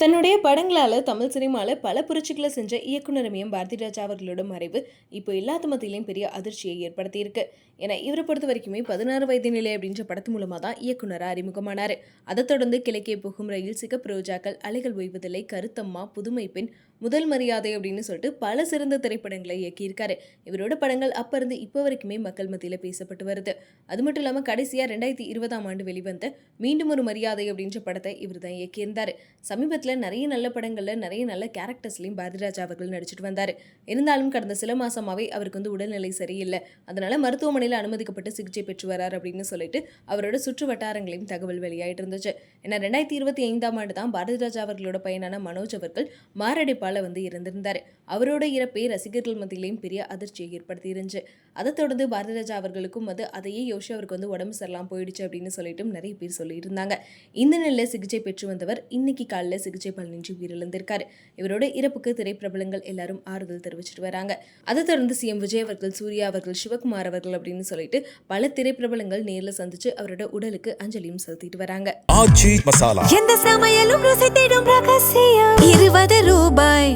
தன்னுடைய படங்களால தமிழ் சினிமால பல புரட்சிகளை செஞ்ச இயக்குனர் எம். பாரதிராஜா அவர்களோட மறைவு இப்போ எல்லாத்து மத்தியிலையும் பெரிய அதிர்ச்சியை ஏற்படுத்தியிருக்கு. ஏன்னா இவரை பொறுத்த வரைக்குமே 16 வயது நிலை அப்படின்ற படத்து மூலமா தான் இயக்குனராக அறிமுகமானாரு. அதை தொடர்ந்து கிழக்கே போகும் ரயில், சிகப்பு ரோஜாக்கள், அலைகள் ஓய்வதில்லை, கருத்தம்மா, புதுமை பெண், முதல் மரியாதை அப்படின்னு சொல்லிட்டு பல சிறந்த திரைப்படங்களை இயக்கியிருக்காரு. இவரோட படங்கள் அப்ப இருந்து இப்போ வரைக்குமே மக்கள் மத்தியில் பேசப்பட்டு வருது. அது மட்டும் இல்லாமல் கடைசியா 2020ஆம் ஆண்டு வெளிவந்த மீண்டும் ஒரு மரியாதை அப்படின்ற படத்தை இவர் தான் இயக்கியிருந்தாரு. சமீபத்தில் நிறைய நல்ல படங்கள்ல நிறைய நல்ல கேரக்டர்ஸ்லையும் பாரதிராஜா அவர்கள் நடிச்சிட்டு வந்தாரு. இருந்தாலும் கடந்த சில மாசமாவே அவருக்கு உடல்நிலை சரியில்லை. அதனால மருத்துவமனையில் அனுமதிக்கப்பட்டு சிகிச்சை பெற்று வரார் அப்படின்னு சொல்லிட்டு அவரோட சுற்று வட்டாரங்களையும் தகவல் வெளியாயிட்டு இருந்துச்சு. ஏன்னா 2025ஆம் ஆண்டு தான் பாரதிராஜா அவர்களோட பையனான மனோஜ் அவர்கள் மாரடைப்பால இறந்திருந்தாரு. அவரோட இறப்பே ரசிகர்கள் மத்தியிலையும் பெரிய அதிர்ச்சியை ஏற்படுத்தி இருந்துச்சு. அதை தொடர்ந்து பாரதிராஜா அவர்களுக்கும் அதையே யோசிச்சு அவருக்கு உடம்பு சரியில்லாம போயிடுச்சு அப்படின்னு சொல்லிட்டு நிறைய பேர் சொல்லிட்டு இருந்தாங்க. இந்த நிலையில சிகிச்சை பெற்று வந்தவர் இன்னைக்கு காலையில சிகிச்சை பலனின்றி உயிரிழந்திருக்காரு. இவரோட இறப்புக்கு திரைப்பிரபலங்கள் எல்லாரும் ஆறுதல் தெரிவிச்சிட்டு வராங்க. அதை தொடர்ந்து சிஎம் விஜய் அவர்கள், சூர்யா அவர்கள், சிவகுமார் அவர்கள் அப்படின்னு சொல்லிட்டு பல திரைப்பிரபலங்கள் நேர்ல சந்திச்சு அவரோட உடலுக்கு அஞ்சலியும் செலுத்திட்டு வராங்க. ஆச்சி மசாலா, எந்த சமையலும் ருசி தேடும் ரகசியம், 20 ரூபாய்.